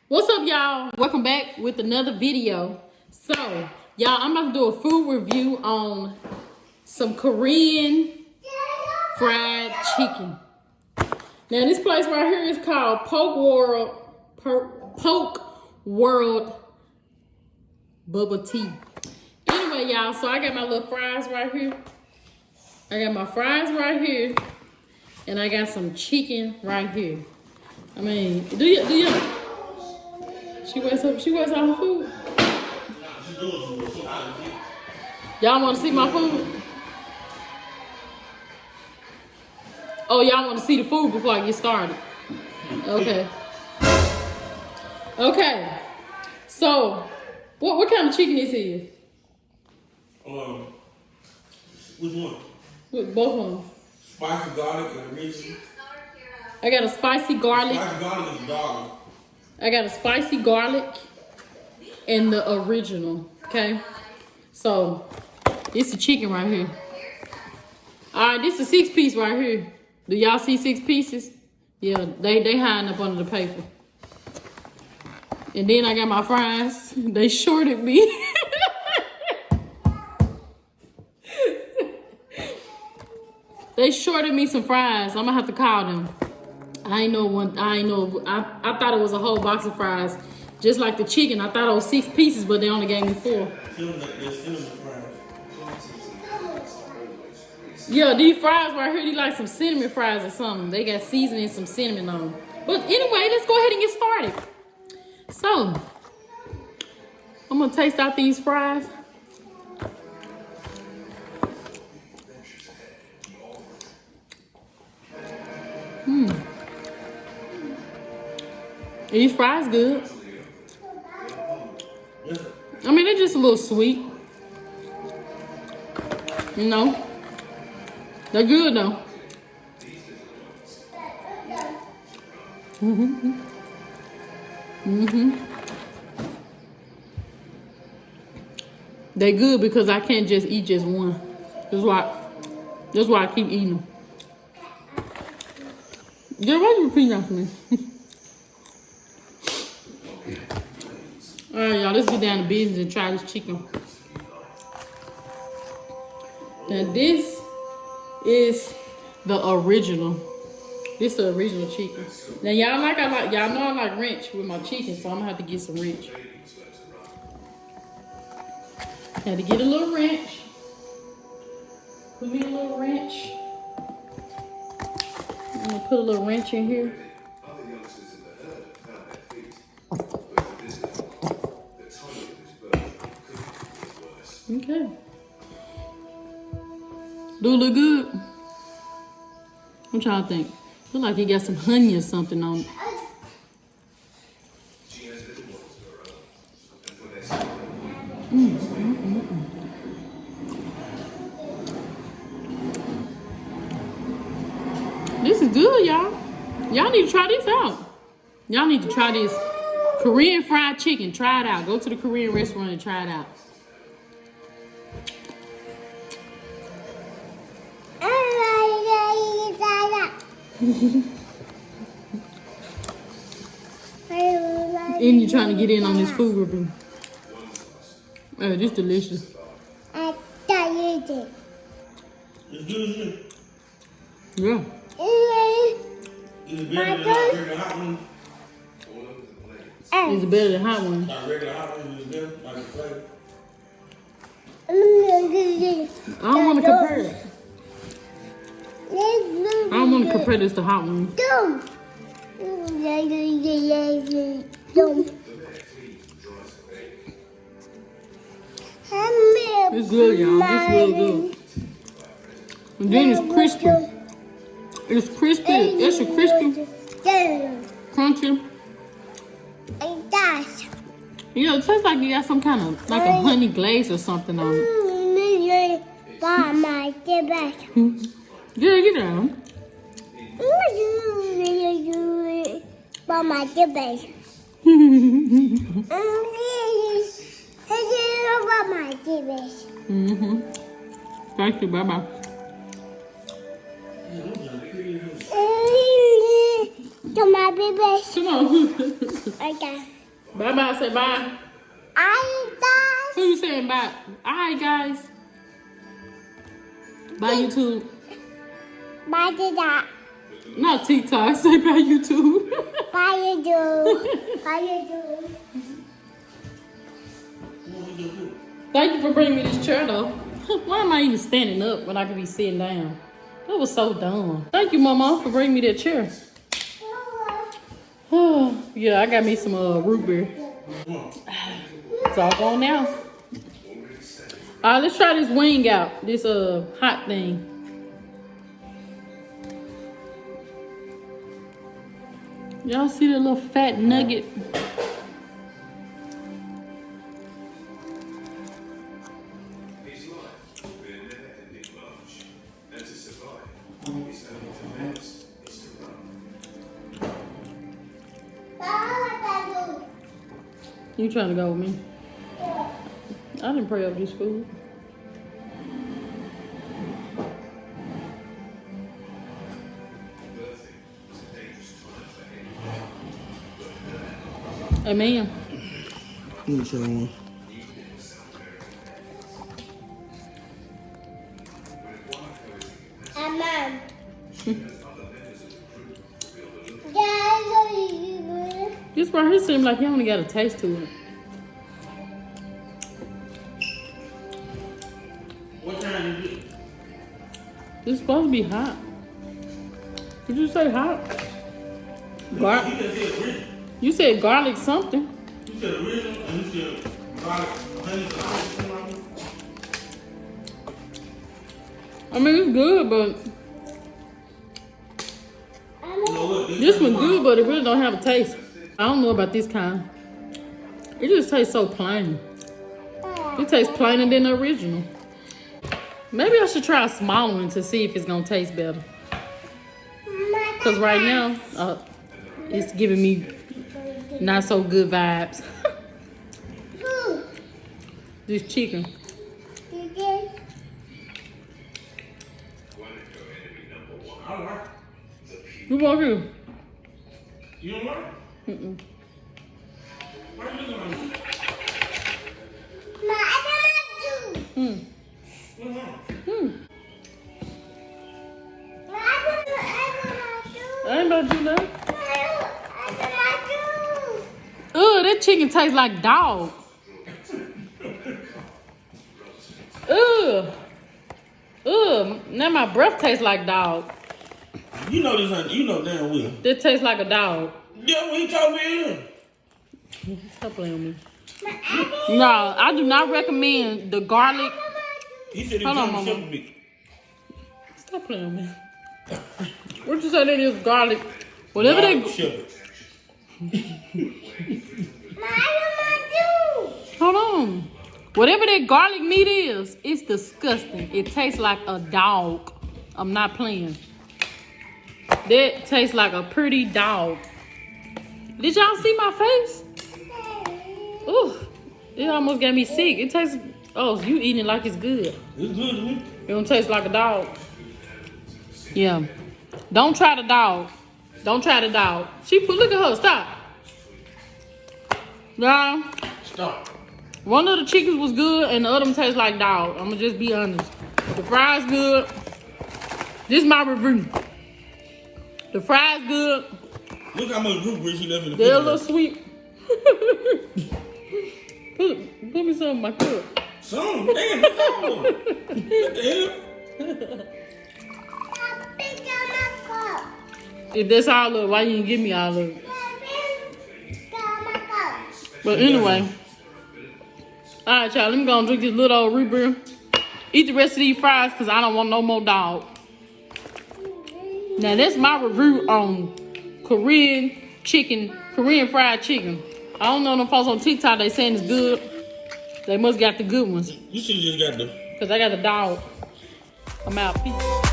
What's up, y'all? Welcome back with another video. So, y'all, I'm about to do a food review on some Korean fried chicken. Now, this place right here is called Poke World Bubble Tea. Anyway, y'all, so I got my little fries right here. I got my fries right here. And I got some chicken right here. I mean, do you? She waits on her food. Y'all want to see my food? Oh, y'all want to see the food before I get started? Okay. Okay. So, what kind of chicken this is? Which one? With both of them. Spicy garlic and original. I got a spicy garlic. Spicy garlic is garlic. I got a spicy garlic and the original. Okay. So, it's the chicken right here. Alright, this is a 6-piece right here. Do y'all see 6 pieces? Yeah, they hiding up under the paper. And then I got my fries. They shorted me. They shorted me some fries. I'm gonna have to call them. I thought it was a whole box of fries. Just like the chicken. I thought it was 6 pieces, but they only gave me 4. Yeah, these fries right here, these like some cinnamon fries or something. They got seasoning and some cinnamon on them. But anyway, let's go ahead and get started. So, I'm gonna taste out these fries. These fries good. I mean, they're just a little sweet. You know? They're good though. They're good because I can't just eat just one. That's why I keep eating them. Yeah, why you repeating after me? Alright, y'all, let's get down to business and try this chicken. Now, this is the original. This is the original chicken. Now, y'all know I like ranch with my chicken, so I'm gonna have to get some ranch. Had to get a little ranch. Put me a little ranch. I'm gonna put a little ranch in here. Okay. Do it look good? What y'all think? Look like he got some honey or something on it. This is good, y'all. Y'all need to try this out. Y'all need to try this Korean fried chicken. Try it out. Go to the Korean restaurant and try it out. And you're trying to get in on this food review. Oh, this delicious. I thought you did. It's good, isn't it? Yeah. Is it better than our regular hot one? It's better than hot one. Our regular hot one is better, like the flavor. I don't want to compare it. I don't want to compare this to hot one. It's good, y'all. It's real good. And then it's crispy. It's crispy. It's a crispy, crunchy. You know, it tastes like you got some kind of, like a honey glaze or something on it. Yeah, get down. Thank you. Bye-bye. To my baby. Come on. Okay. Bye bye. Say bye. Who you saying bye? Alright, guys. Bye, YouTube. Bye, Dada. Not TikTok. Say bye, YouTube. Bye, you do. Bye, you do. Thank you for bringing me this chair, though. Why am I even standing up when I could be sitting down? That was so dumb. Thank you, Mama, for bringing me that chair. Yeah, I got me some root beer. It's all gone now. All right, let's try this wing out. This hot thing. Y'all see that little fat nugget? You trying to go with me? I didn't pray over this food. Amen. Let me try one. Mom. This right here seems like you only got a taste to it. What time is it? It's supposed to be hot. Did you say hot? Gar- You just said original. you said garlic something. You said original and you said garlic, honey, garlic. I mean, it's good, but You know what? this one good, but it really don't have a taste. I don't know about this kind. It just tastes so plain. It tastes plainer than the original. Maybe I should try a small one to see if it's gonna taste better. Cause right now, it's giving me not so good vibes. This chicken. I like Who want you? it. You don't like it? Mm-mm. Why you looking like that? Mm. What's wrong? Mm. I ain't about to do that. Ugh, that chicken tastes like dog. Ugh. Ugh. Now my breath tastes like dog. You know this ain't, you know damn well. That tastes like a dog. Yeah, what he told me. Stop playing with me. No, I do not recommend the garlic. He said he Hold was on, trying to Mama. show me. Stop playing with me. What you say that is garlic? Whatever Garlic they. shepherd. Hold on. Whatever that garlic meat is, it's disgusting. It tastes like a dog. I'm not playing. That tastes like a pretty dog. Did y'all see my face? Ooh, it almost got me sick. It tastes. Oh, you eating it like it's good. It's good to me. It don't taste like a dog. Yeah. Don't try the dog. Don't try the dog. Look at her. Stop. Nah. Stop. One of the chickens was good and the other one tastes like dog. I'm gonna just be honest. The fries good. This is my review. The fries good. Look how much root beer she left in the They're a little refrigerator. sweet. put me some in my cup. Some, damn, that's all. What the hell? If that's all of it, why you didn't give me all of it? But anyway. Alright, y'all. Let me go and drink this little old root beer. Eat the rest of these fries because I don't want no more dog. Now, that's my review on Korean fried chicken. I don't know them folks on TikTok, they saying it's good. They must got the good ones. You should just got the. Because I got the dog. I'm out. Peace.